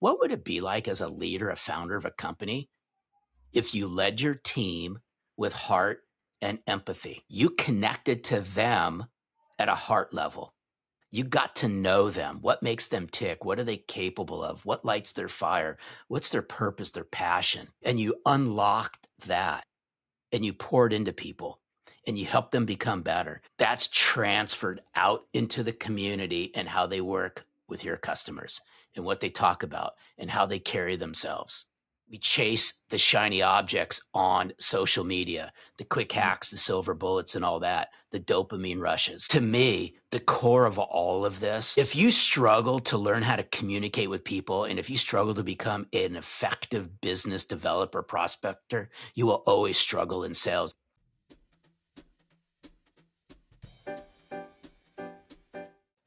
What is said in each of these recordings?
what would it be like as a leader, a founder of a company, if you led your team with heart and empathy? You connected to them at a heart level. You got to know them. What makes them tick? What are they capable of? What lights their fire? What's their purpose, their passion? And you unlocked that and you poured into people and you helped them become better. That's transferred out into the community and how they work with your customers and what they talk about and how they carry themselves. We chase the shiny objects on social media, the quick hacks, the silver bullets and all that, the dopamine rushes. To me, the core of all of this, if you struggle to learn how to communicate with people, and if you struggle to become an effective business developer, prospector, you will always struggle in sales.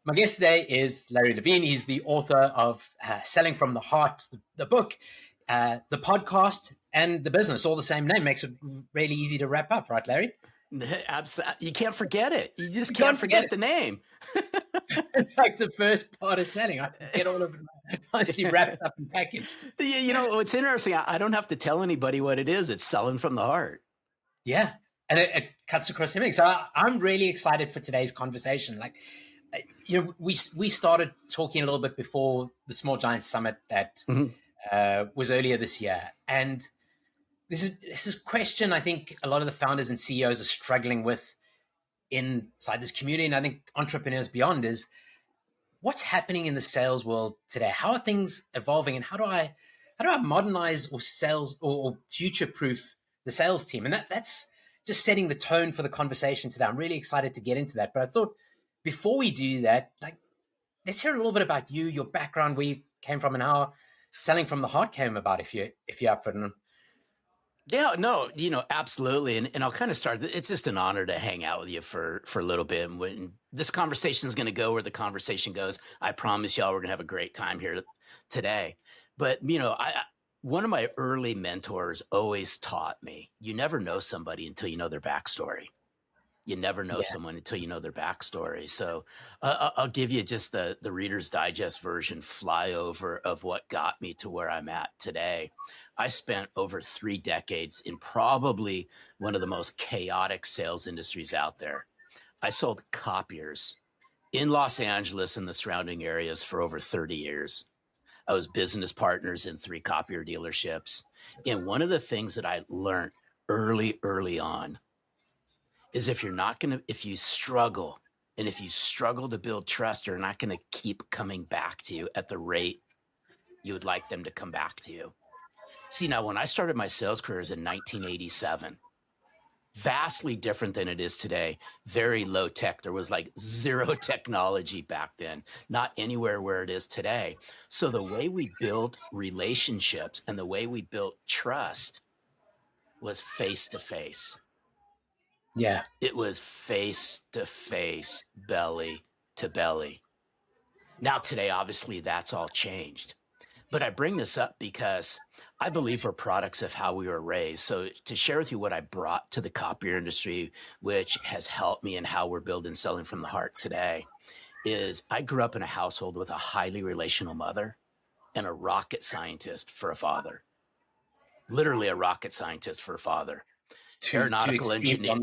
My guest today is Larry Levine. He's the author of Selling from the Heart, the book, the podcast, and the business, all the same name. Makes it really easy to wrap up, right, Larry? You can't forget it. You just can't forget the name. It's like the first part of selling. I just get all of it nicely wrapped up and packaged. You know, it's interesting. I don't have to tell anybody what it is. It's selling from the heart. Yeah. And it cuts across everything. So I'm really excited for today's conversation. Like, you know, we started talking a little bit before the Small Giants Summit that was earlier this year. And this is a question I think a lot of the founders and CEOs are struggling with inside this community, and I think entrepreneurs beyond, is what's happening in the sales world today? How are things evolving, and how do I modernize or sales or future-proof the sales team? And that's just setting the tone for the conversation today. I'm really excited to get into that. But I thought before we do that, like, let's hear a little bit about you, your background, where you came from, and how Selling from the Heart came about, if you're up for it. Yeah, no, you know, absolutely. And I'll kind of start. It's just an honor to hang out with you for a little bit. And when this conversation is going to go where the conversation goes, I promise y'all we're going to have a great time here today. But, you know, one of my early mentors always taught me, you never know somebody until you know their backstory. You never know someone until you know their backstory. So I'll give you just the Reader's Digest version flyover of what got me to where I'm at today. I spent over 3 decades in probably one of the most chaotic sales industries out there. I sold copiers in Los Angeles and the surrounding areas for over 30 years. I was business partners in 3 copier dealerships. And one of the things that I learned early on is if you struggle, and if you struggle to build trust, you're not going to keep coming back to you at the rate you would like them to come back to you. See, now when I started my sales careers in 1987, vastly different than it is today, very low tech. There was like zero technology back then, not anywhere where it is today. So the way we built relationships and the way we built trust was face to face. Yeah. It was face to face, belly to belly. Now today, obviously that's all changed. But I bring this up because I believe we're products of how we were raised. So to share with you what I brought to the copier industry, which has helped me in how we're building Selling from the Heart today, is I grew up in a household with a highly relational mother and a rocket scientist for a father. Literally a rocket scientist for a father. Aeronautical engineer,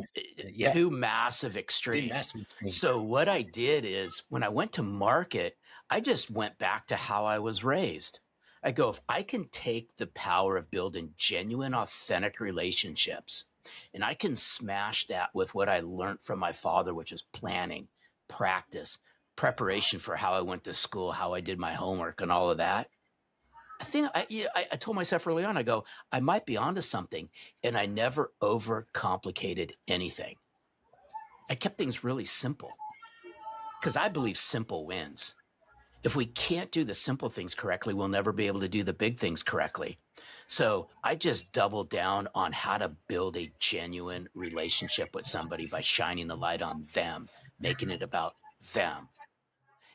2 massive extremes. So what I did is when I went to market, I just went back to how I was raised. I go, if I can take the power of building genuine, authentic relationships, and I can smash that with what I learned from my father, which is planning, practice, preparation for how I went to school, how I did my homework and all of that. I think I told myself early on, I go, I might be onto something. And I never overcomplicated anything. I kept things really simple because I believe simple wins. If we can't do the simple things correctly, we'll never be able to do the big things correctly. So I just doubled down on how to build a genuine relationship with somebody by shining the light on them, making it about them.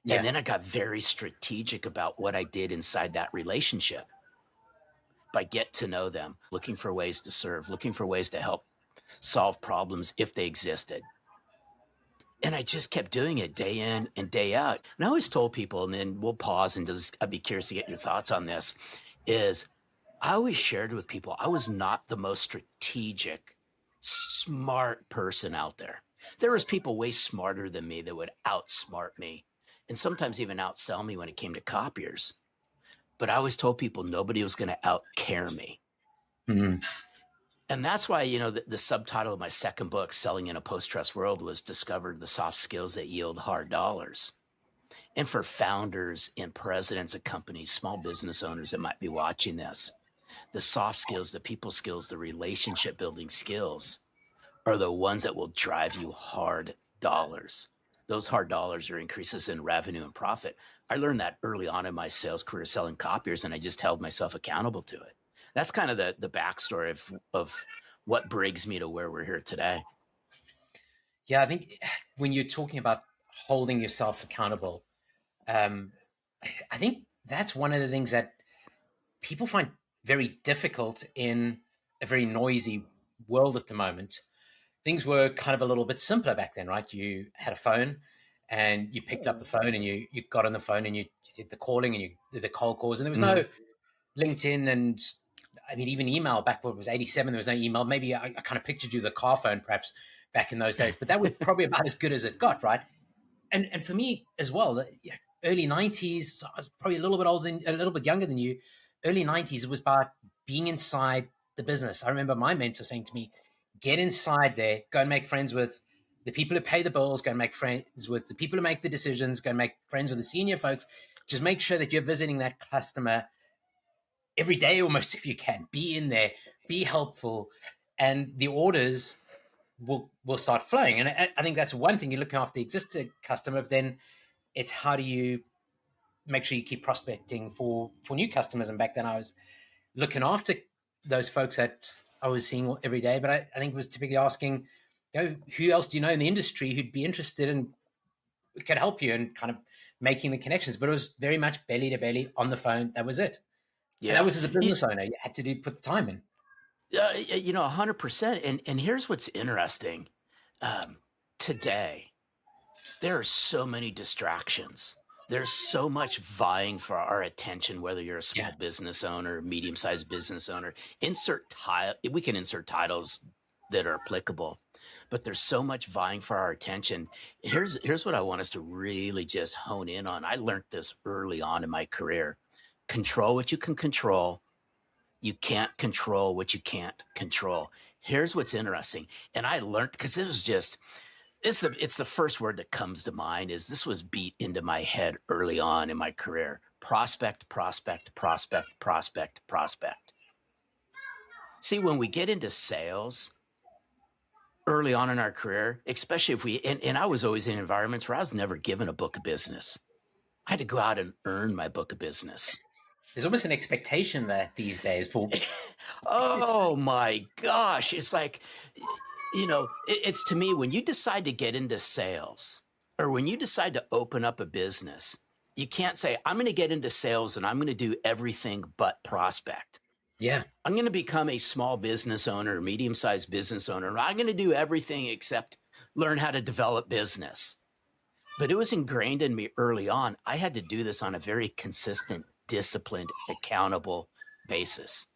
Yeah. And then I got very strategic about what I did inside that relationship by get to know them, looking for ways to serve, looking for ways to help solve problems if they existed. And I just kept doing it day in and day out. And I always told people, and then we'll pause and I'd be curious to get your thoughts on this, is I always shared with people I was not the most strategic, smart person out there. There was people way smarter than me that would outsmart me and sometimes even outsell me when it came to copiers. But I always told people nobody was going to outcare me. Mm-hmm. And that's why, the subtitle of my second book, Selling in a Post-Trust World, was Discover the Soft Skills That Yield Hard Dollars. And for founders and presidents of companies, small business owners that might be watching this, the soft skills, the people skills, the relationship building skills are the ones that will drive you hard dollars. Those hard dollars are increases in revenue and profit. I learned that early on in my sales career selling copiers, and I just held myself accountable to it. That's kind of the backstory of what brings me to where we're here today. Yeah, I think when you're talking about holding yourself accountable, I think that's one of the things that people find very difficult in a very noisy world at the moment. Things were kind of a little bit simpler back then, right? You had a phone and you picked up the phone and you got on the phone and you did the calling and you did the cold calls, and there was no LinkedIn, and I mean, even email back when it was 87, there was no email. Maybe I kind of pictured you the car phone perhaps back in those days, but that was probably about as good as it got, right? And for me as well, early 90s, I was probably a little bit older, a little bit younger than you. Early 90s, it was about being inside the business. I remember my mentor saying to me, get inside there, go and make friends with the people who pay the bills, go and make friends with the people who make the decisions, go and make friends with the senior folks. Just make sure that you're visiting that customer every day almost if you can. Be in there, be helpful, and the orders will start flowing. And I think that's one thing. You're looking after the existing customer, but then it's how do you make sure you keep prospecting for new customers. And back then I was looking after those folks that I was seeing every day, but I think it was typically asking, who else do you know in the industry who'd be interested and could help you, and kind of making the connections. But it was very much belly to belly on the phone. That was it. Yeah. And that was as a business owner, you had to put the time in. 100%. And here's what's interesting. Today, there are so many distractions. There's so much vying for our attention, whether you're a small business owner, medium-sized business owner. We can insert titles that are applicable, but there's so much vying for our attention. Here's what I want us to really just hone in on. I learned this early on in my career. Control what you can control. You can't control what you can't control. Here's what's interesting. And I learned, because it's the first word that comes to mind, is this was beat into my head early on in my career. Prospect, prospect, prospect, prospect, prospect. See, when we get into sales early on in our career, especially and I was always in environments where I was never given a book of business. I had to go out and earn my book of business. There's almost an expectation there these days for. Oh my gosh. It's like, it's to me, when you decide to get into sales or when you decide to open up a business, you can't say, I'm going to get into sales and I'm going to do everything but prospect. Yeah. I'm going to become a small business owner, medium-sized business owner. I'm going to do everything except learn how to develop business. But it was ingrained in me early on. I had to do this on a very consistent, disciplined, accountable basis.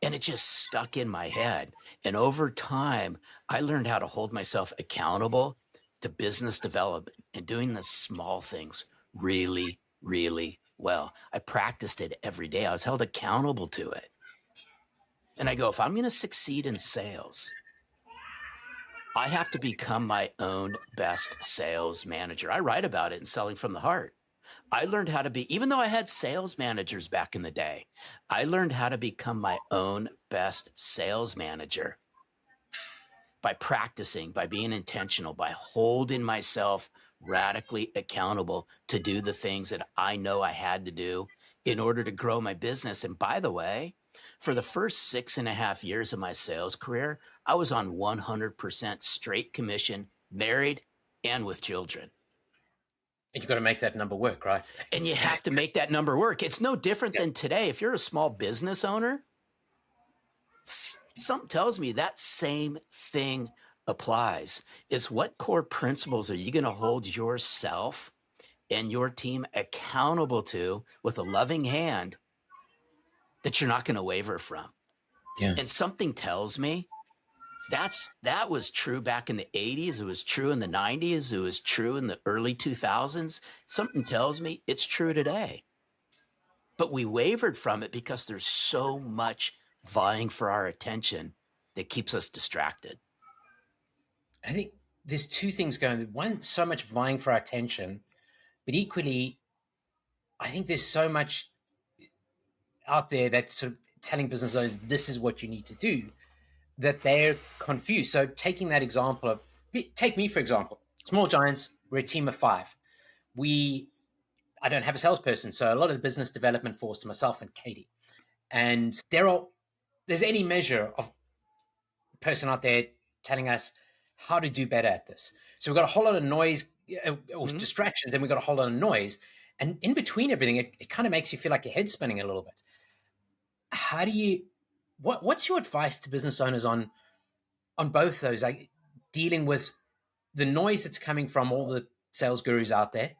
And it just stuck in my head. And over time, I learned how to hold myself accountable to business development and doing the small things really, really well. I practiced it every day. I was held accountable to it. And I go, if I'm going to succeed in sales, I have to become my own best sales manager. I write about it in Selling from the Heart. I learned how to be, even though I had sales managers back in the day, I learned how to become my own best sales manager by practicing, by being intentional, by holding myself radically accountable to do the things that I know I had to do in order to grow my business. And by the way, for the first 6.5 years of my sales career, I was on 100% straight commission, married, and with children. And you've got to make that number work, right? And you have to make that number work. It's no different than today. If you're a small business owner, something tells me that same thing applies is what core principles are you going to hold yourself and your team accountable to with a loving hand that you're not going to waver from? Yeah. And something tells me that was true back in the 80s. It was true in the 90s. It was true in the early 2000s. Something tells me it's true today. But we wavered from it because there's so much vying for our attention that keeps us distracted. I think there's two things going. One, so much vying for our attention, but equally, I think there's so much out there that's sort of telling business owners this is what you need to do, that they're confused. So taking that example of, take me for example, Small Giants, we're a team of 5. I don't have a salesperson, so a lot of the business development falls to myself and Katie. And there's any measure of person out there telling us how to do better at this. So we've got a whole lot of noise or distractions, and we've got a whole lot of noise. And in between everything, it kind of makes you feel like your head's spinning a little bit. How do you, what's your advice to business owners on both those, like dealing with the noise that's coming from all the sales gurus out there,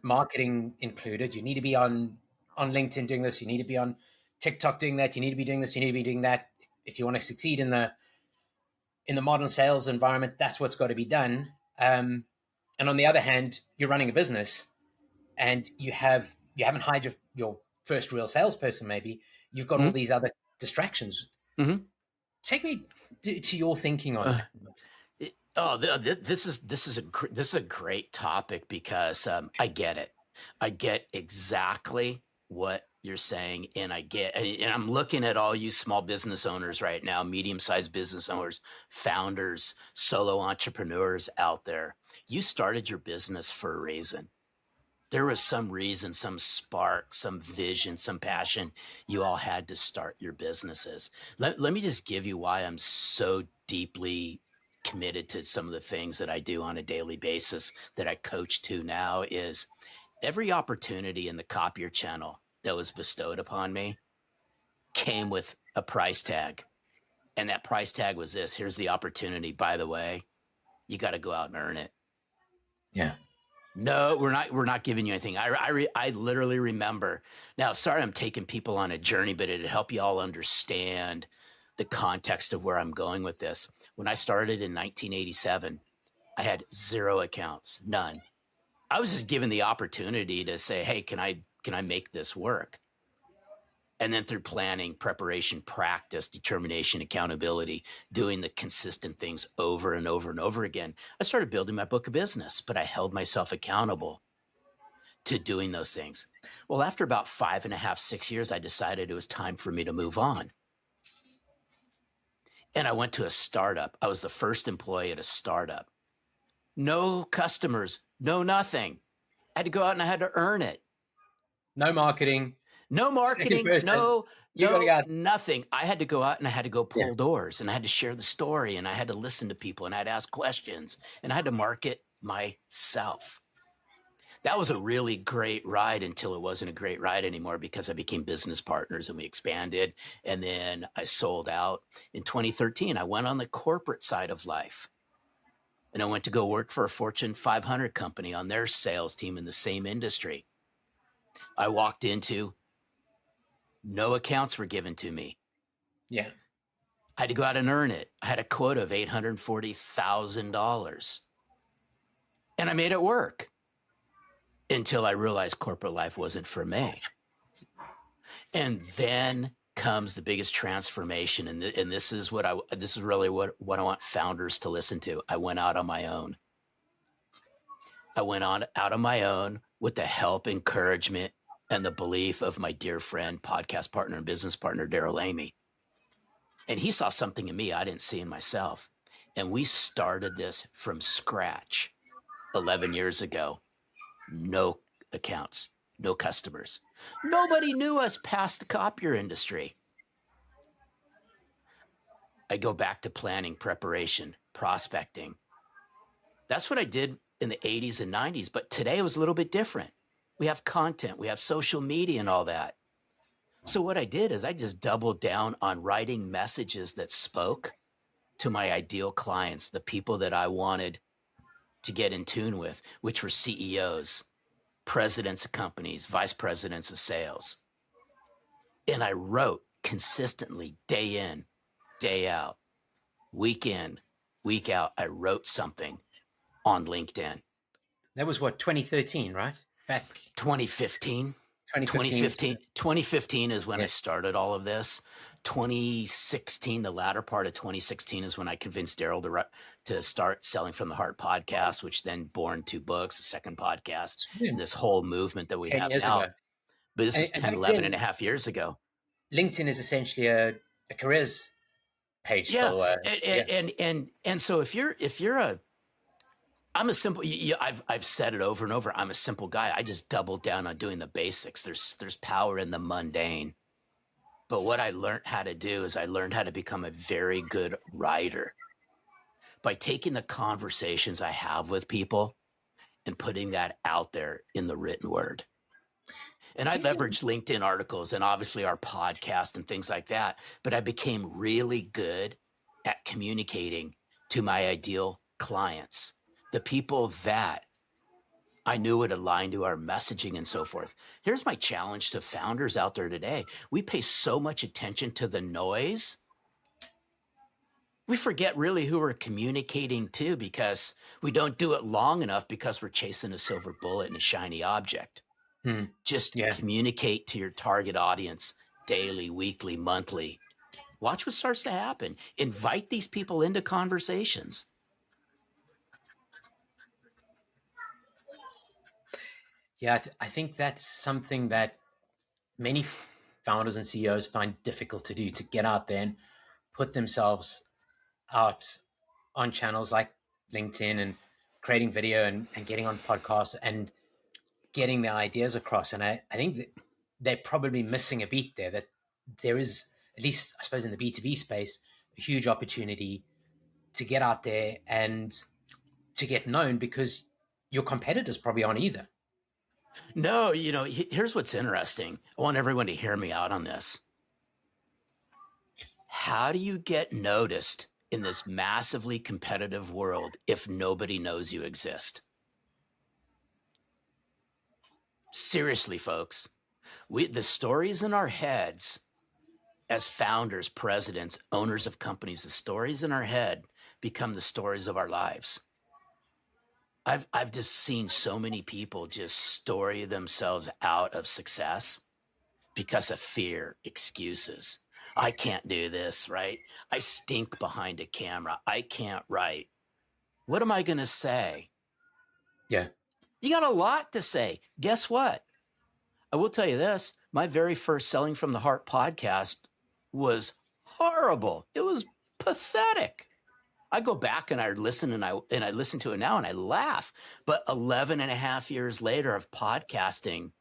marketing included? You need to be on LinkedIn doing this. You need to be on TikTok doing that. You need to be doing this. You need to be doing that. If you want to succeed in the modern sales environment, that's what's got to be done. And on the other hand, you're running a business, and you haven't hired your first real salesperson. Maybe you've got all these other distractions. Take me to your thinking on that. This is a great topic because I get it. I get exactly what you're saying, and I'm looking at all you small business owners right now, medium-sized business owners, founders, solo entrepreneurs out there. You started your business for a reason. There was some reason, some spark, some vision, some passion you all had to start your businesses. Let me just give you why I'm so deeply committed to some of the things that I do on a daily basis that I coach to now. Is every opportunity in the Copier channel that was bestowed upon me came with a price tag. And that price tag was this: here's the opportunity. By the way, you got to go out and earn it. Yeah. No, we're not giving you anything. I literally remember. Now, sorry, I'm taking people on a journey, but it'd help you all understand the context of where I'm going with this. When I started in 1987, I had 0 accounts, none. I was just given the opportunity to say, hey, can I make this work? And then through planning, preparation, practice, determination, accountability, doing the consistent things over and over and over again, I started building my book of business, but I held myself accountable to doing those things. Well, after about 5.5, 6 years, I decided it was time for me to move on. And I went to a startup. I was the first employee at a startup. No customers, no nothing. I had to go out and I had to earn it. No marketing. No marketing, no, nothing. I had to go out and I had to go pull doors, and I had to share the story, and I had to listen to people, and I had to ask questions, and I had to market myself. That was a really great ride until it wasn't a great ride anymore, because I became business partners and we expanded, and then I sold out. In 2013, I went on the corporate side of life, and I went to go work for a Fortune 500 company on their sales team in the same industry. I walked into, no accounts were given to me. Yeah. I had to go out and earn it. I had a quota of $840,000. And I made it work until I realized corporate life wasn't for me. And then comes the biggest transformation. And this is really what I want founders to listen to. I went out on my own. Out on my own with the help, encouragement, and the belief of my dear friend, podcast partner, and business partner, Daryl Amy. And he saw something in me I didn't see in myself. And we started this from scratch 11 years ago. No accounts, no customers. Nobody knew us past the copier industry. I go back to planning, preparation, prospecting. That's what I did in the 80s and 90s. But today it was a little bit different. We have content, we have social media and all that. So what I did is I just doubled down on writing messages that spoke to my ideal clients, the people that I wanted to get in tune with, which were CEOs, presidents of companies, vice presidents of sales. And I wrote consistently, day in, day out, week in, week out. I wrote something on LinkedIn. That was what, 2013, right? Back 2015. 2015. 2015 is when I started all of this. 2016, the latter part of 2016 is when I convinced Daryl to start Selling from the Heart podcast, which then born 2 books, a second podcast, and this whole movement that we 10 have years now. ago. But this is 10, 11 and a half years ago. LinkedIn is essentially a careers page. Yeah. Still, and so if you're I'm a simple, I've said it over and over. I'm a simple guy. I just doubled down on doing the basics. There's power in the mundane. But what I learned how to do is I learned how to become a very good writer by taking the conversations I have with people and putting that out there in the written word. And I leveraged LinkedIn articles and obviously our podcast and things like that. But I became really good at communicating to my ideal clients, the people that I knew would align to our messaging and so forth. Here's my challenge to founders out there today. We pay so much attention to the noise. We forget really who we're communicating to because we don't do it long enough because we're chasing a silver bullet and a shiny object. Just communicate to your target audience daily, weekly, monthly. Watch what starts to happen. Invite these people into conversations. Yeah, I think that's something that many founders and CEOs find difficult to do, to get out there and put themselves out on channels like LinkedIn and creating video and getting on podcasts and getting their ideas across. And I think that they're probably missing a beat there, that there is, at least I suppose in the B2B space, a huge opportunity to get out there and to get known because your competitors probably aren't either. No, here's what's interesting. I want everyone to hear me out on this. How do you get noticed in this massively competitive world if nobody knows you exist? Seriously, folks, the stories in our heads as founders, presidents, owners of companies, the stories in our head become the stories of our lives. I've just seen so many people just story themselves out of success because of fear, excuses. I can't do this, right? I stink behind a camera. I can't write. What am I going to say? Yeah. You got a lot to say. Guess what? I will tell you this. My very first Selling from the Heart podcast was horrible. It was pathetic. I go back and I listen and I listen to it now and I laugh. But 11 and a half years later of podcasting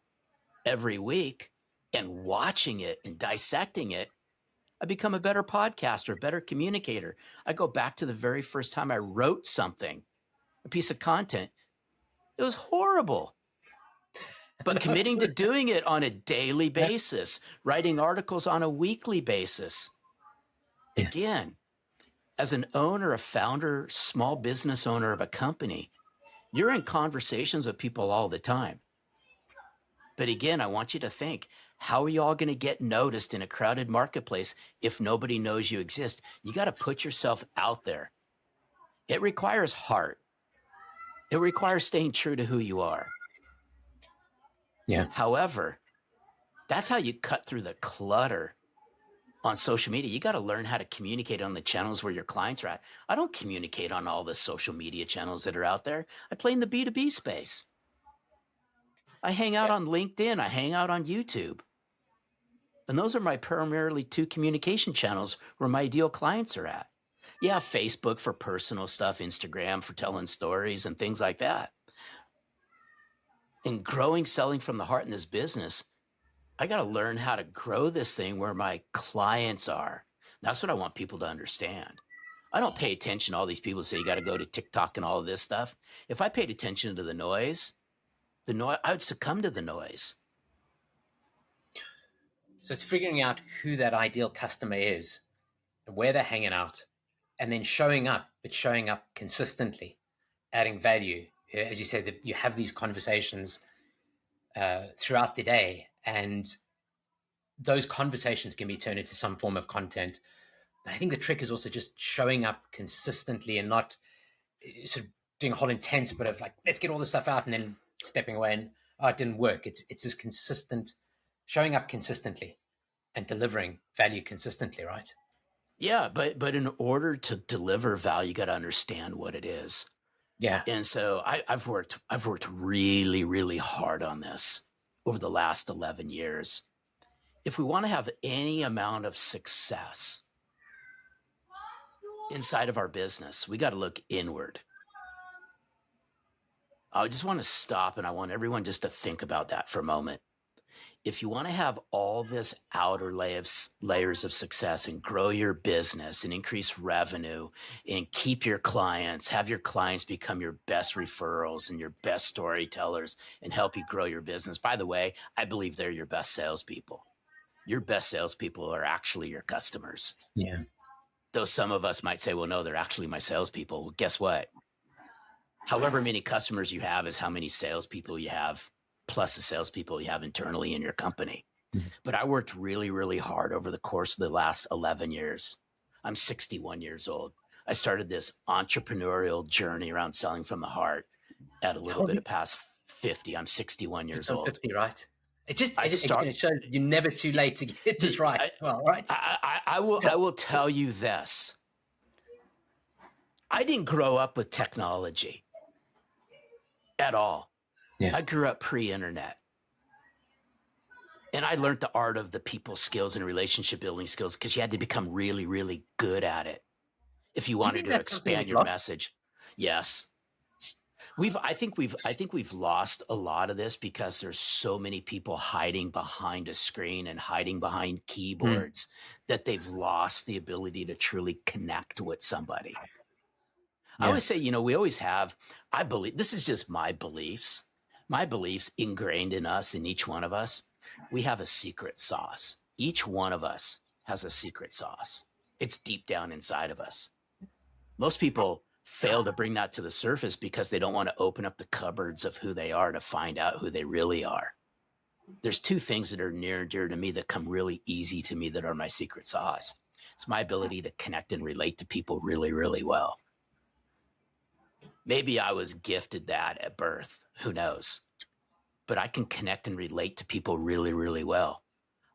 every week and watching it and dissecting it, I become a better podcaster, better communicator. I go back to the very first time I wrote something, a piece of content. It was horrible. But committing to doing it on a daily basis, writing articles on a weekly basis. Again, as an owner, a founder, small business owner of a company, you're in conversations with people all the time. But again, I want you to think, how are you all going to get noticed in a crowded marketplace if nobody knows you exist? You got to put yourself out there. It requires heart. It requires staying true to who you are. Yeah. However, that's how you cut through the clutter on social media. You got to learn how to communicate on the channels where your clients are at. I don't communicate on all the social media channels that are out there. I play in the B2B space. I hang out on LinkedIn. I hang out on YouTube. And those are my primarily 2 communication channels where my ideal clients are at. Yeah, Facebook for personal stuff, Instagram for telling stories and things like that. In growing Selling from the Heart in this business, I got to learn how to grow this thing where my clients are. That's what I want people to understand. I don't pay attention to all these people who say you got to go to TikTok and all of this stuff. If I paid attention to the noise, I would succumb to the noise. So it's figuring out who that ideal customer is, where they're hanging out, and then showing up, but showing up consistently, adding value. As you said, that you have these conversations throughout the day, and those conversations can be turned into some form of content. But I think the trick is also just showing up consistently and not sort of doing a whole intense bit of like, let's get all this stuff out and then stepping away and, oh, it didn't work. It's this consistent, showing up consistently and delivering value consistently, right? Yeah, but in order to deliver value, you got to understand what it is. Yeah. And so I've worked really, really hard on this over the last 11 years. If we want to have any amount of success inside of our business, we got to look inward. I just want to stop and I want everyone just to think about that for a moment. If you want to have all this outer layers of success and grow your business and increase revenue and keep your clients, have your clients become your best referrals and your best storytellers and help you grow your business. By the way, I believe they're your best salespeople. Your best salespeople are actually your customers. Yeah. Though some of us might say, well, no, they're actually my salespeople. Well, guess what? However many customers you have is how many salespeople you have, plus the salespeople you have internally in your company. Mm-hmm. But I worked really, really hard over the course of the last 11 years. I'm 61 years old. I started this entrepreneurial journey around selling from the heart at a little bit of past 50. I'm 61 years old. 50, right? It shows that you're never too late to get this right as well, right? I will tell you this. I didn't grow up with technology at all. Yeah. I grew up pre-internet. And I learned the art of the people skills and relationship building skills because you had to become really, really good at it if you wanted to expand your message. Yes. I think we've lost a lot of this because there's so many people hiding behind a screen and hiding behind keyboards that they've lost the ability to truly connect with somebody. Yeah. I always say, we always have, I believe, this is just my beliefs ingrained in us, in each one of us. We have a secret sauce. Each one of us has a secret sauce. It's deep down inside of us. Most people fail to bring that to the surface because they don't want to open up the cupboards of who they are to find out who they really are. There's two things that are near and dear to me that come really easy to me that are my secret sauce. It's my ability to connect and relate to people really, really well. Maybe I was gifted that at birth. Who knows? But I can connect and relate to people really, really well.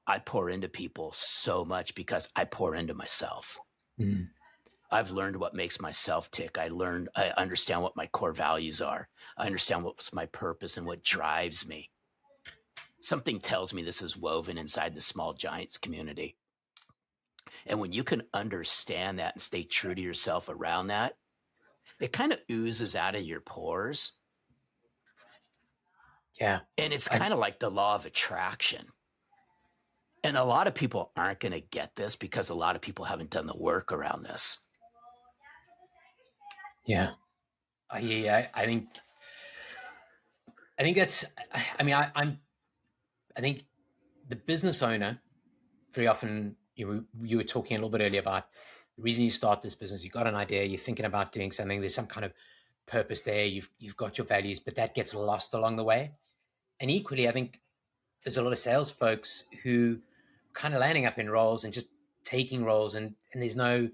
I pour into people so much because I pour into myself. Mm. I've learned what makes myself tick. I understand what my core values are. I understand what's my purpose and what drives me. Something tells me this is woven inside the Small Giants community. And when you can understand that and stay true to yourself around that, it kind of oozes out of your pores. Yeah. And it's kind of like the law of attraction. And a lot of people aren't going to get this because a lot of people haven't done the work around this. Yeah. I think that's, I think the business owner, very often, you were talking a little bit earlier about the reason you start this business. You've got an idea, you're thinking about doing something, there's some kind of purpose there, you've got your values, but that gets lost along the way. And equally, I think there's a lot of sales folks who kind of landing up in roles and just taking roles, and there's no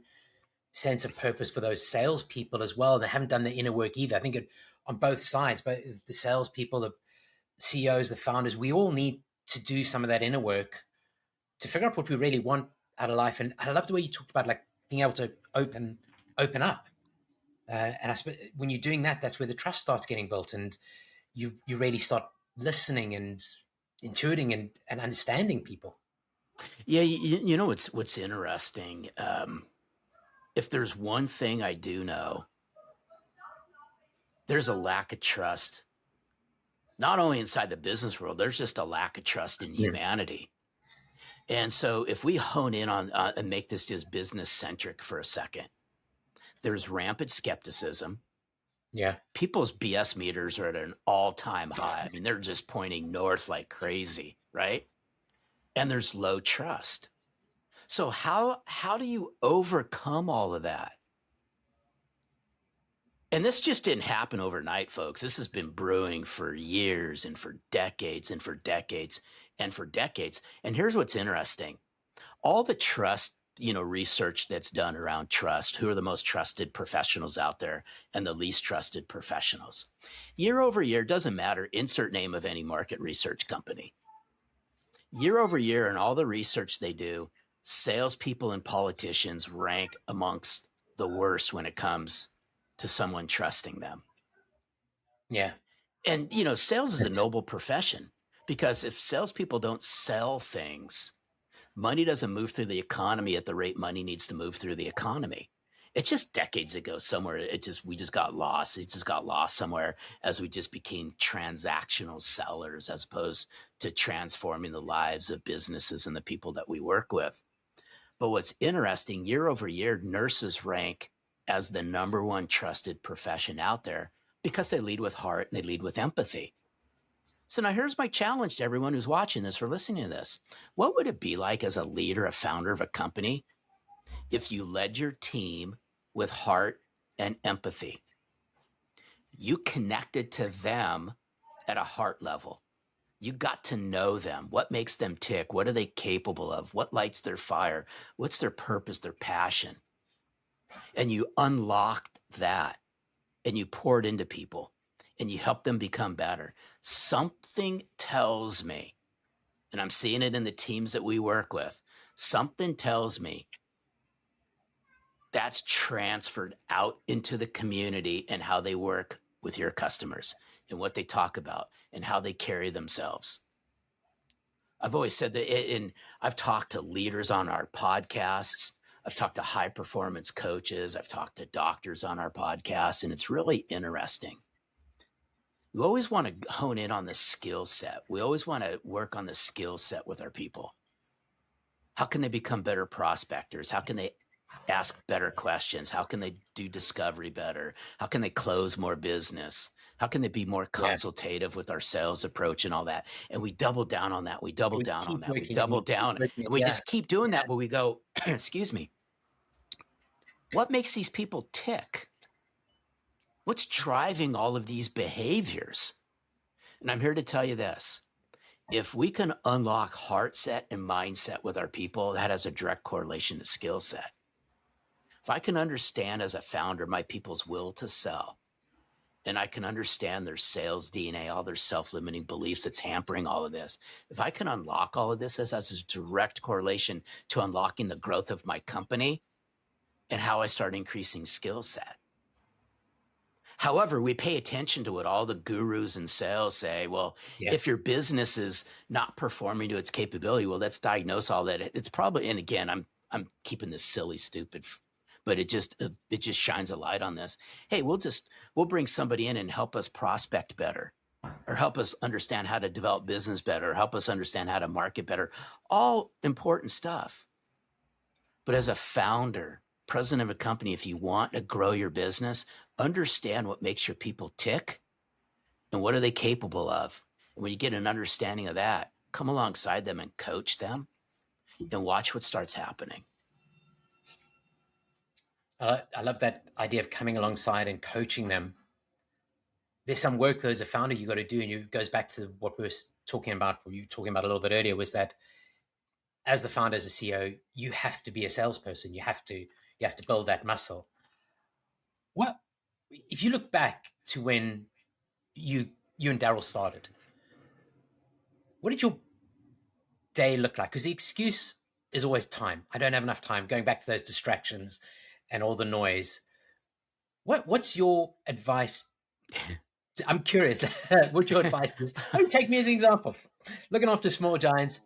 sense of purpose for those salespeople as well. They haven't done the inner work either. I think on both sides, but the salespeople, the CEOs, the founders, we all need to do some of that inner work to figure out what we really want out of life. And I love the way you talked about like being able to open up. And I suppose when you're doing that, that's where the trust starts getting built, and you really start listening and intuiting and understanding people. Yeah, you know what's interesting. If there's one thing I do know, there's a lack of trust, not only inside the business world, there's just a lack of trust in humanity. And so if we hone in on and make this just business centric for a second, there's rampant skepticism. Yeah. People's BS meters are at an all-time high. I mean, they're just pointing north like crazy, right? And there's low trust. So how do you overcome all of that? And this just didn't happen overnight, folks. This has been brewing for years and for decades and for decades and for decades. And here's what's interesting. All the trust, research that's done around trust, who are the most trusted professionals out there and the least trusted professionals. Year over year, doesn't matter, insert name of any market research company. Year over year, in all the research they do, salespeople and politicians rank amongst the worst when it comes to someone trusting them. Yeah. And, sales is a noble profession, because if salespeople don't sell things, money doesn't move through the economy at the rate money needs to move through the economy. It's just decades ago somewhere. We just got lost. It just got lost somewhere as we just became transactional sellers as opposed to transforming the lives of businesses and the people that we work with. But what's interesting, year over year, nurses rank as the number one trusted profession out there because they lead with heart and they lead with empathy. So now here's my challenge to everyone who's watching this or listening to this. What would it be like as a leader, a founder of a company, if you led your team with heart and empathy? You connected to them at a heart level. You got to know them. What makes them tick? What are they capable of? What lights their fire? What's their purpose, their passion? And you unlocked that and you poured into people and you help them become better. Something tells me, and I'm seeing it in the teams that we work with, something tells me that's transferred out into the community and how they work with your customers and what they talk about and how they carry themselves. I've always said that, and I've talked to leaders on our podcasts. I've talked to high performance coaches. I've talked to doctors on our podcasts, and it's really interesting. We always want to hone in on the skill set. We always want to work on the skill set with our people. How can they become better prospectors? How can they ask better questions? How can they do discovery better? How can they close more business? How can they be more consultative with our sales approach and all that? And we double down on that. We double down on that. We double down. And we just keep doing that. But we go, excuse me, what makes these people tick? What's driving all of these behaviors? And I'm here to tell you this. If we can unlock heart set and mindset with our people, that has a direct correlation to skill set. If I can understand as a founder my people's will to sell, and I can understand their sales DNA, all their self-limiting beliefs that's hampering all of this, if I can unlock all of this, this has a direct correlation to unlocking the growth of my company and how I start increasing skill set. However, we pay attention to what all the gurus in sales say. Well, if your business is not performing to its capability, well, let's diagnose all that. It's probably, and again, I'm keeping this silly, stupid, but it just shines a light on this. Hey, we'll bring somebody in and help us prospect better, or help us understand how to develop business better, or help us understand how to market better. All important stuff. But as a founder, president of a company, if you want to grow your business, understand what makes your people tick and what are they capable of. And when you get an understanding of that, come alongside them and coach them and watch what starts happening. I love that idea of coming alongside and coaching them. There's some work though as a founder you got to do, and it goes back to what we were talking about, what you were talking about a little bit earlier, was that as the founder, as a CEO, you have to be a salesperson. You have to build that muscle. What if you look back to when you and Daryl started? What did your day look like? Because the excuse is always time. I don't have enough time. Going back to those distractions and all the noise. What's your advice? I'm curious what your advice is. Take me as an example. Looking after small giants,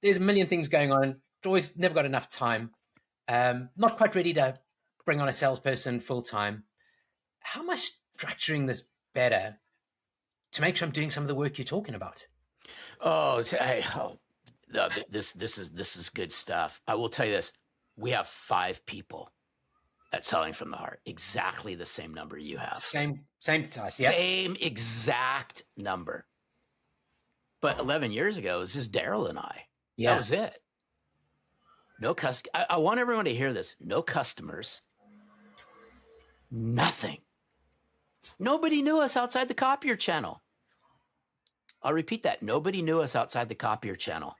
there's a million things going on. Always never got enough time. Not quite ready to bring on a salesperson full time. How am I structuring this better to make sure I'm doing some of the work you're talking about? This is good stuff. I will tell you this. We have 5 people at Selling from the Heart, exactly the same number you have. Same type. Same exact number. But 11 years ago, it was just Daryl and I. Yeah. That was it. No I want everyone to hear this. No customers. Nothing. Nobody knew us outside the copier channel. I'll repeat that. Nobody knew us outside the copier channel.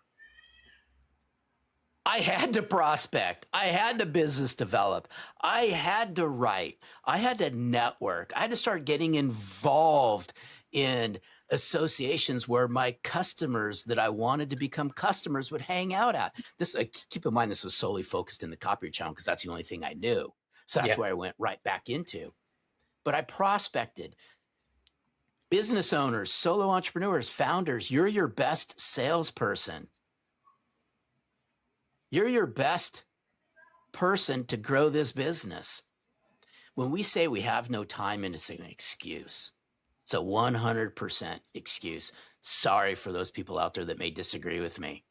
I had to prospect. I had to business develop. I had to write. I had to network. I had to start getting involved in associations where my customers that I wanted to become customers would hang out at. This, keep in mind, this was solely focused in the copier channel because that's the only thing I knew. So that's where I went right back into. But I prospected. Business owners, solo entrepreneurs, founders, you're your best salesperson. You're your best person to grow this business. When we say we have no time, it's an excuse. It's a 100% excuse. Sorry for those people out there that may disagree with me.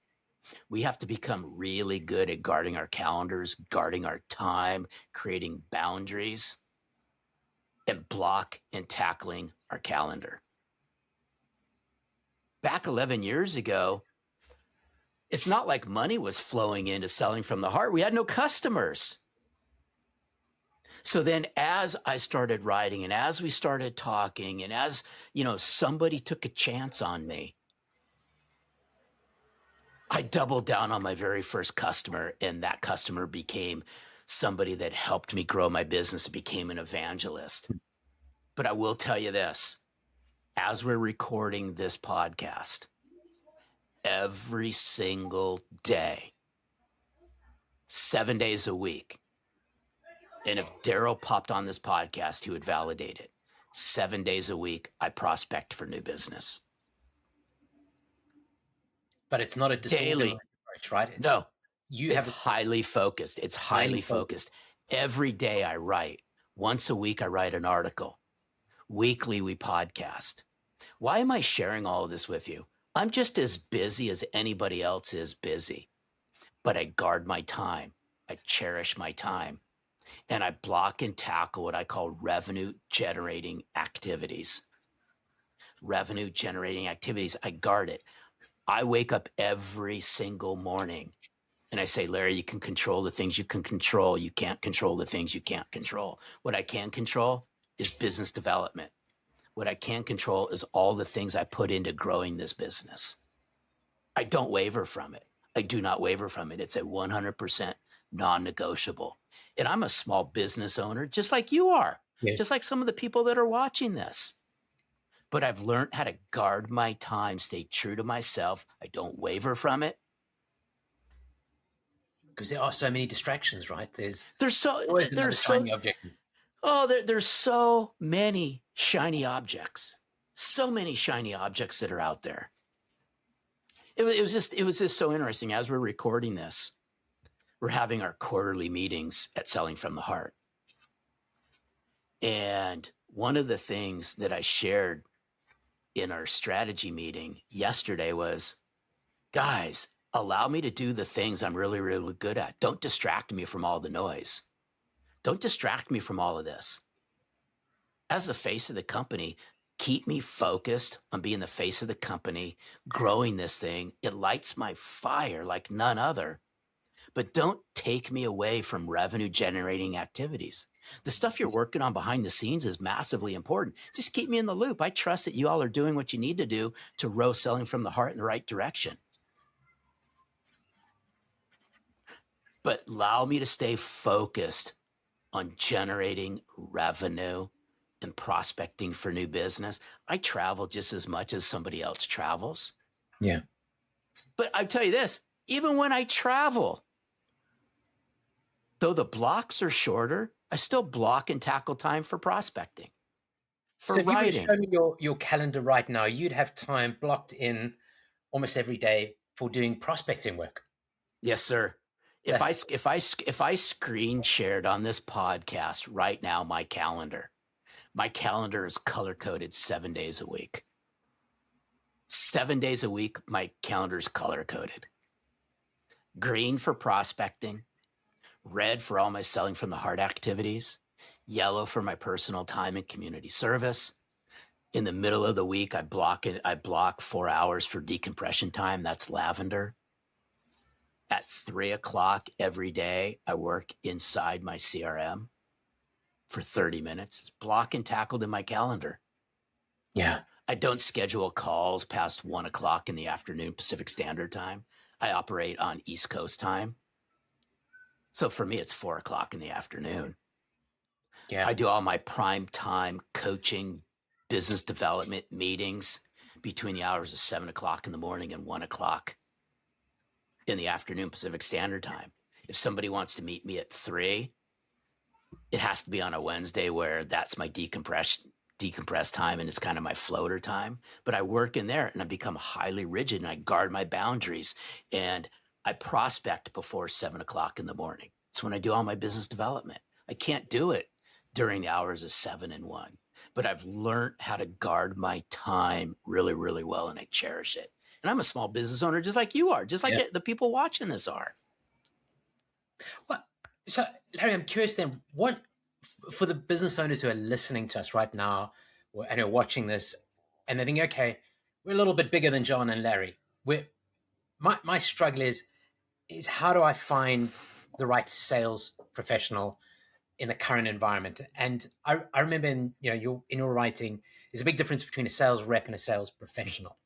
We have to become really good at guarding our calendars, guarding our time, creating boundaries, and block and tackling our calendar. Back 11 years ago, it's not like money was flowing into selling from the heart. We had no customers. So then as I started writing and as we started talking and as, somebody took a chance on me, I doubled down on my very first customer, and that customer became somebody that helped me grow my business, became an evangelist. But I will tell you this, as we're recording this podcast, every single day, 7 days a week. And if Daryl popped on this podcast, he would validate it. 7 days a week, I prospect for new business. But it's not a daily approach, right? It's highly focused. It's highly focused. Every day I write. Once a week, I write an article. Weekly, we podcast. Why am I sharing all of this with you? I'm just as busy as anybody else is busy, but I guard my time. I cherish my time, and I block and tackle what I call revenue generating activities. Revenue generating activities. I guard it. I wake up every single morning and I say, Larry, you can control the things you can control. You can't control the things you can't control. What I can control is business development. What I can control is all the things I put into growing this business. I don't waver from it. I do not waver from it. It's a 100% non-negotiable. And I'm a small business owner, just like you are, just like some of the people that are watching this. But I've learned how to guard my time, stay true to myself. I don't waver from it. Because there are so many distractions, right? There's so shiny object. There's so many shiny objects. So many shiny objects that are out there. It was just so interesting. As we're recording this, we're having our quarterly meetings at Selling from the Heart. And one of the things that I shared in our strategy meeting yesterday was, guys, allow me to do the things I'm really, really good at. Don't distract me from all the noise. Don't distract me from all of this. As the face of the company, keep me focused on being the face of the company, growing this thing. It lights my fire like none other. But don't take me away from revenue generating activities. The stuff you're working on behind the scenes is massively important. Just keep me in the loop. I trust that you all are doing what you need to do to row Selling from the Heart in the right direction. But allow me to stay focused on generating revenue and prospecting for new business. I travel just as much as somebody else travels. Yeah. But I tell you this, even when I travel, though the blocks are shorter, I still block and tackle time for prospecting, for so if writing. you were to show me your calendar right now, you'd have time blocked in almost every day for doing prospecting work. Yes, sir. If I screen shared on this podcast right now, my calendar is color coded 7 days a week. 7 days a week, my calendar is color coded. Green for prospecting, red for all my Selling from the Heart activities, yellow for my personal time and community service. In the middle of the week, I block 4 hours for decompression time. That's lavender. At 3:00 every day, I work inside my CRM. for 30 minutes. It's block and tackled in my calendar. Yeah. I don't schedule calls past 1 o'clock in the afternoon, Pacific Standard Time. I operate on East Coast time. So for me, it's 4 o'clock in the afternoon. Yeah. I do all my prime time coaching, business development meetings between the hours of 7 o'clock in the morning and 1 o'clock in the afternoon, Pacific Standard Time. If somebody wants to meet me at 3, it has to be on a Wednesday where that's my decompressed time and it's kind of my floater time. But I work in there and I become highly rigid and I guard my boundaries and I prospect before 7 o'clock in the morning. It's when I do all my business development. I can't do it during the hours of 7 and 1, but I've learned how to guard my time really, really well and I cherish it. And I'm a small business owner just like you are, just like the people watching this are. Well, so Larry, I'm curious then, what for the business owners who are listening to us right now and are watching this and they're thinking, okay, we're a little bit bigger than John and Larry. My struggle is how do I find the right sales professional in the current environment? And I remember in your writing, there's a big difference between a sales rep and a sales professional.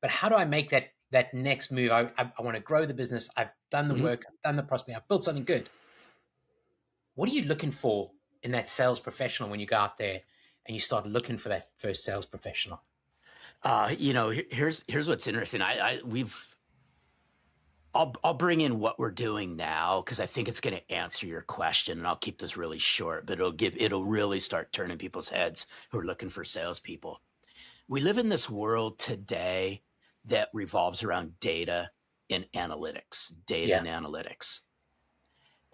But how do I make that next move? I want to grow the business. I've done the work. I've done the prospect. I've built something good. What are you looking for in that sales professional when you go out there and you start looking for that first sales professional? Here's what's interesting. I'll bring in what we're doing now because I think it's going to answer your question, and I'll keep this really short, but it'll really start turning people's heads who are looking for salespeople. We live in this world today that revolves around data and analytics,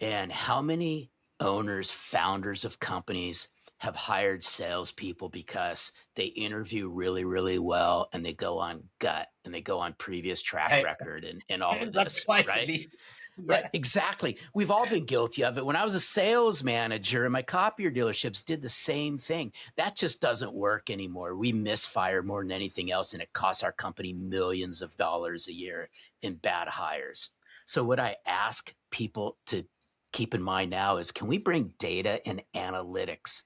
and how many owners, founders of companies have hired salespeople because they interview really, really well and they go on gut and they go on previous track record and all of this, twice right? At least. Right, exactly. We've all been guilty of it. When I was a sales manager and my copier dealerships did the same thing. That just doesn't work anymore. We misfire more than anything else, and it costs our company millions of dollars a year in bad hires. So what I ask people to keep in mind now is, can we bring data and analytics?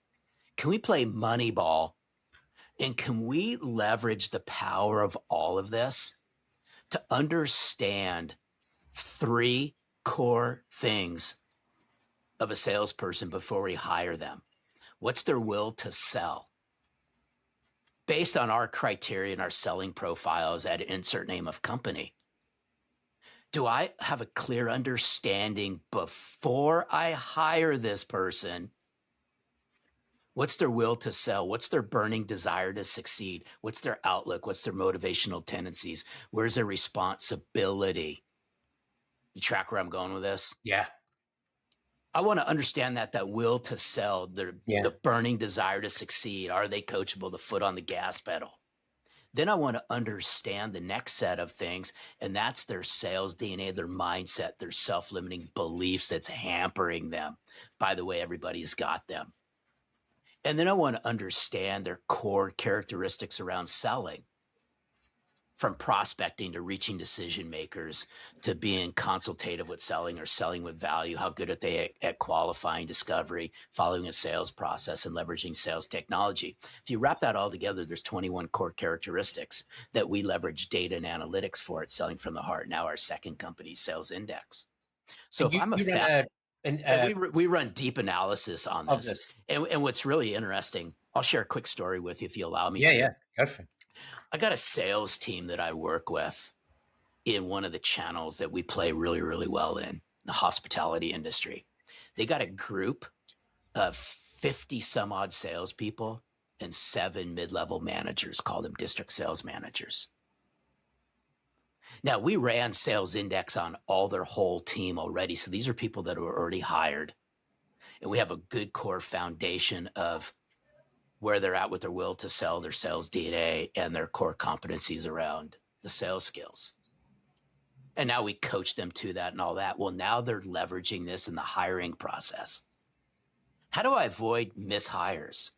Can we play Moneyball? And can we leverage the power of all of this to understand 3 core things of a salesperson before we hire them? What's their will to sell? Based on our criteria and our selling profiles at insert name of company, do I have a clear understanding before I hire this person? What's their will to sell? What's their burning desire to succeed? What's their outlook? What's their motivational tendencies? Where's their responsibility? You track where I'm going with this? Yeah. I want to understand that will to sell, the burning desire to succeed. Are they coachable? The foot on the gas pedal. Then I want to understand the next set of things, and that's their sales DNA, their mindset, their self-limiting beliefs that's hampering them. By the way, everybody's got them. And then I want to understand their core characteristics around selling, from prospecting to reaching decision makers to being consultative with selling or selling with value. How good are they at qualifying discovery, following a sales process, and leveraging sales technology? If you wrap that all together, there's 21 core characteristics that we leverage data and analytics for at Selling from the Heart, now our second company, Sales Index. So we run deep analysis on this. And what's really interesting, I'll share a quick story with you if you allow me to. Yeah, go for it. I got a sales team that I work with in one of the channels that we play really, really well in, the hospitality industry. They got a group of 50 some odd salespeople and 7 mid-level managers, call them district sales managers. Now, we ran Sales Index on all their whole team already. So these are people that were already hired. And we have a good core foundation of where they're at with their will to sell, their sales DNA, and their core competencies around the sales skills. And now we coach them to that and all that. Well, now they're leveraging this in the hiring process. How do I avoid mishires?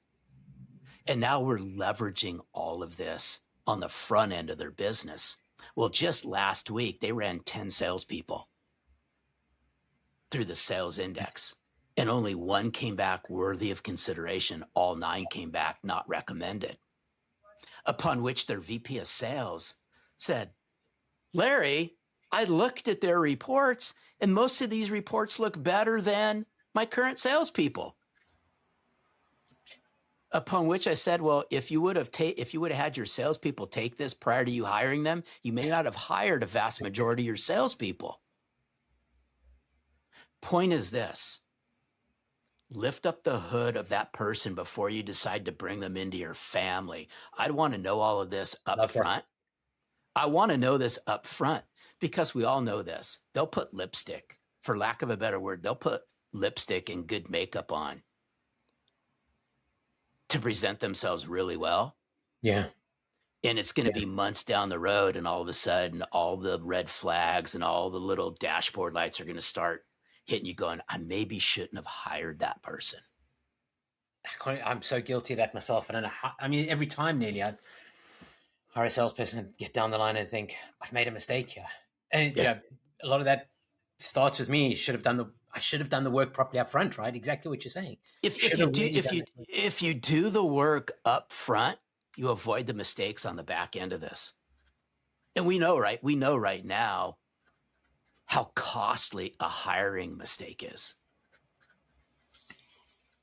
And now we're leveraging all of this on the front end of their business. Well, just last week, they ran 10 salespeople through the Sales Index. and only one came back worthy of consideration. All 9 came back not recommended. Upon which their VP of sales said, Larry, I looked at their reports, and most of these reports look better than my current salespeople. Upon which I said, well, if you would have had your salespeople take this prior to you hiring them, you may not have hired a vast majority of your salespeople. Point is this: lift up the hood of that person before you decide to bring them into your family. I'd want to know all of this up front. I want to know this up front because we all know this. They'll put lipstick, for lack of a better word, they'll put lipstick and good makeup on to present themselves really well. Yeah. And it's going to be months down the road, and all of a sudden, all the red flags and all the little dashboard lights are going to start hitting you going, I maybe shouldn't have hired that person. I'm so guilty of that myself. I don't know how, I mean, every time nearly I hire a salesperson and get down the line and think, I've made a mistake here. And you know, a lot of that starts with me. I should have done the work properly up front, right? Exactly what you're saying. If you do the work up front, you avoid the mistakes on the back end of this. And we know right now how costly a hiring mistake is.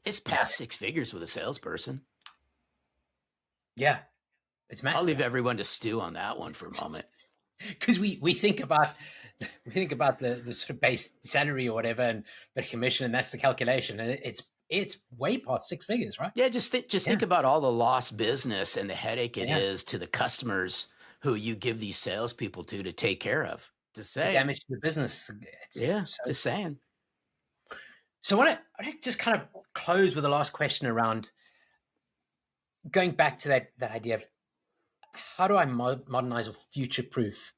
It's past 6 figures with a salesperson. Yeah, it's massive. I'll leave everyone to stew on that one for a moment. Because we think about the sort of base salary or whatever, and the commission, and that's the calculation, and it's way past 6 figures, right? Yeah, just think about all the lost business and the headache it is to the customers who you give these salespeople to take care of. Just saying, the damage to the business. Just saying. So I want to just kind of close with the last question around going back to that idea of how do I modernize or future-proof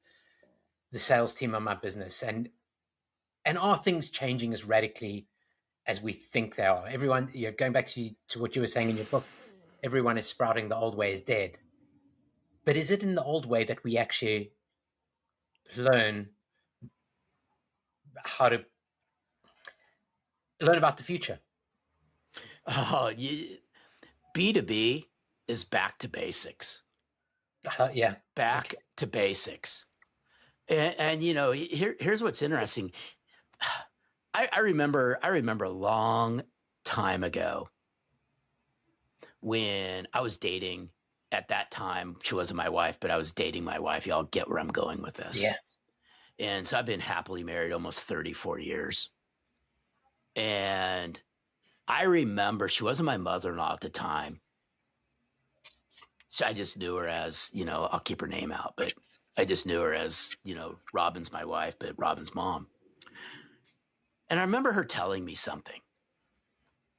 the sales team of my business, and are things changing as radically as we think they are? Everyone, going back to what you were saying in your book, everyone is sprouting the old way is dead. But is it in the old way that we actually learn how to learn about the future? Oh, B2B is back to basics. Back to basics. And here's what's interesting. I remember a long time ago when I was dating. At that time, she wasn't my wife, but I was dating my wife. Y'all get where I'm going with this. Yeah. And so I've been happily married almost 34 years. And I remember she wasn't my mother-in-law at the time. So I just knew her as, I'll keep her name out, but I just knew her as, Robin's my wife, but Robin's mom. And I remember her telling me something.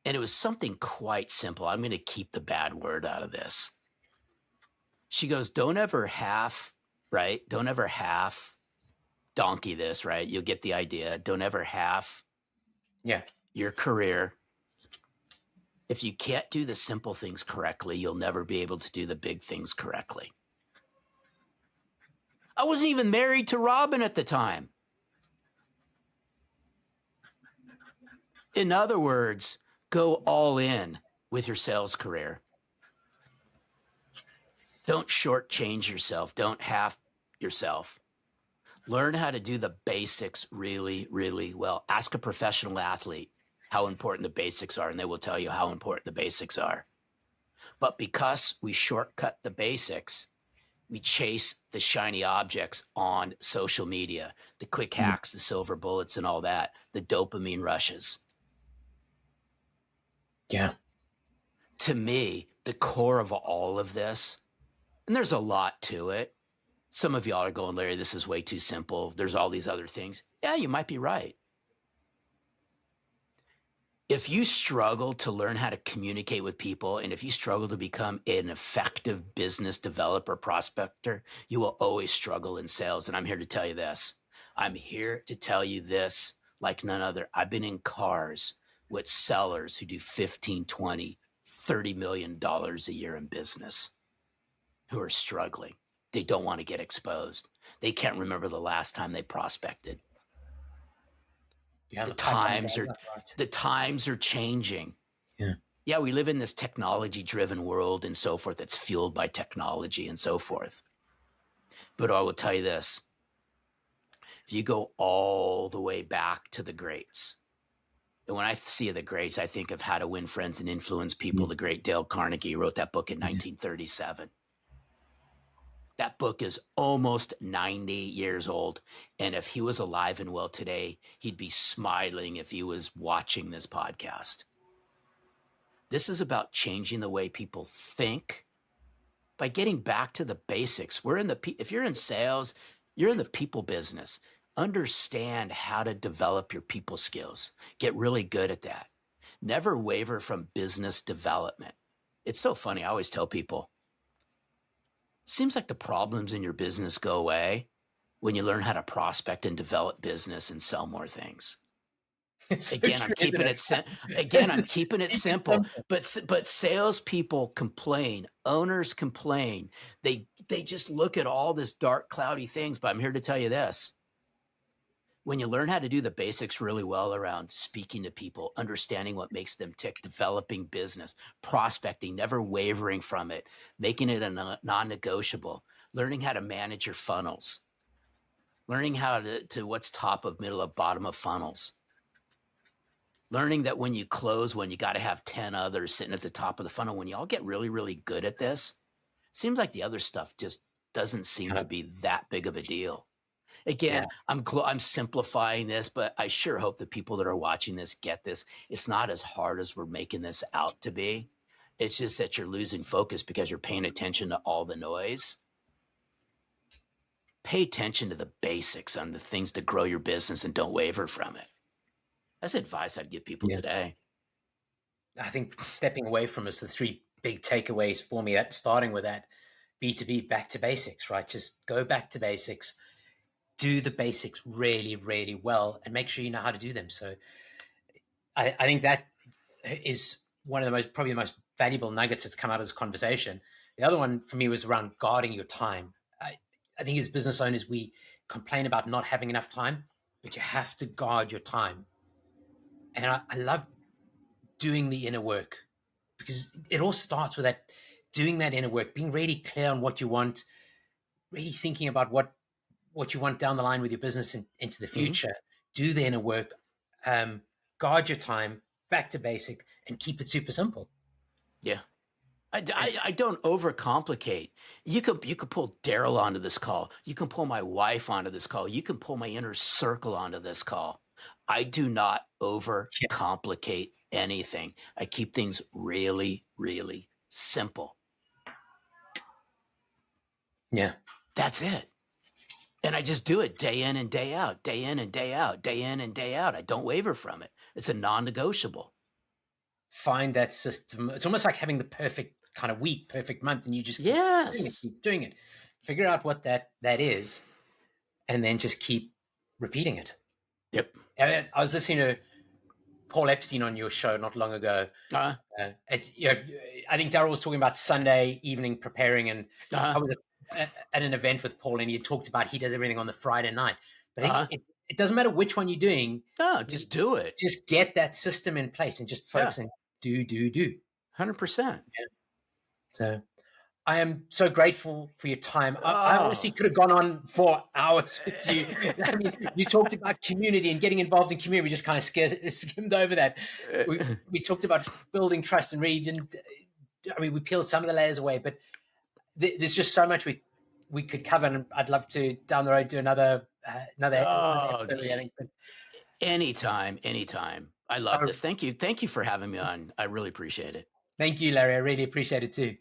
And it was something quite simple. I'm going to keep the bad word out of this. She goes, don't ever half donkey this, right? You'll get the idea. Don't ever half your career. If you can't do the simple things correctly, you'll never be able to do the big things correctly. I wasn't even married to Robin at the time. In other words, go all in with your sales career. Don't shortchange yourself. Don't half yourself. Learn how to do the basics really, really well. Ask a professional athlete how important the basics are, and they will tell you how important the basics are. But because we shortcut the basics, we chase the shiny objects on social media, the quick hacks, the silver bullets, and all that, the dopamine rushes. Yeah. To me, the core of all of this, and there's a lot to it. Some of y'all are going, Larry, this is way too simple. There's all these other things. Yeah, you might be right. If you struggle to learn how to communicate with people, and if you struggle to become an effective business developer, prospector, you will always struggle in sales. And I'm here to tell you this. I'm here to tell you this like none other. I've been in cars with sellers who do $15, $20, $30 million a year in business who are struggling. They don't want to get exposed. They can't remember the last time they prospected. Yeah, The the pipeline times dries are up, right? the times are changing. Yeah. Yeah, we live in this technology-driven world and so forth that's fueled by technology and so forth. But I will tell you this. If you go all the way back to the greats, and when I see the greats, I think of How to Win Friends and Influence People. The great Dale Carnegie wrote that book in 1937. That book is almost 90 years old. And if he was alive and well today, he'd be smiling if he was watching this podcast. This is about changing the way people think by getting back to the basics. If you're in sales, you're in the people business. Understand how to develop your people skills. Get really good at that. Never waver from business development. It's so funny. I always tell people, seems like the problems in your business go away when you learn how to prospect and develop business and sell more things. It's so Again, true, I'm keeping it simple. But salespeople complain, owners complain. They just look at all this dark, cloudy things. But I'm here to tell you this: when you learn how to do the basics really well around speaking to people, understanding what makes them tick, developing business, prospecting, never wavering from it, making it a non-negotiable, learning how to manage your funnels, learning how to what's top of, middle of, bottom of funnels. Learning that when you close one, you got to have 10 others sitting at the top of the funnel. When you all get really, really good at this, it seems like the other stuff just doesn't seem to be that big of a deal. Again, I'm simplifying this, but I sure hope the people that are watching this get this. It's not as hard as we're making this out to be. It's just that you're losing focus because you're paying attention to all the noise. Pay attention to the basics on the things to grow your business and don't waver from it. That's advice I'd give people today. I think stepping away from is the three big takeaways for me. That starting with that B2B, back to basics, right? Just go back to basics, do the basics really, really well, and make sure you know how to do them. So I think that is one of the probably the most valuable nuggets that's come out of this conversation. The other one for me was around guarding your time. I think as business owners, we complain about not having enough time, but you have to guard your time. And I love doing the inner work, because it all starts with that, doing that inner work, being really clear on what you want, really thinking about what you want down the line with your business into the future. Do the inner work, guard your time, back to basic, and keep it super simple. Yeah. I don't overcomplicate. You could pull Daryl onto this call. You can pull my wife onto this call. You can pull my inner circle onto this call. I do not overcomplicate anything. I keep things really, really simple. Yeah. That's it. And I just do it day in and day out, day in and day out, day in and day out. I don't waver from it. It's a non-negotiable. Find that system. It's almost like having the perfect kind of week, perfect month, and you just keep doing it. Figure out what that is, and then just keep repeating it. Yep. I was listening to Paul Epstein on your show not long ago. I think Daryl was talking about Sunday evening preparing, and I was at an event with Paul, and he talked about he does everything on the Friday night. But it doesn't matter which one you're doing. No, just do it. Just get that system in place and just focus and do. 100%. Yeah. So I am so grateful for your time. I honestly could have gone on for hours with you. I mean, you talked about community and getting involved in community. We just kind of skimmed over that. We talked about building trust and really didn't. I mean, we peeled some of the layers away, but there's just so much we could cover, and I'd love to down the road do another episode. Anytime. I love this. Thank you for having me on. I really appreciate it. Thank you, Larry. I really appreciate it too.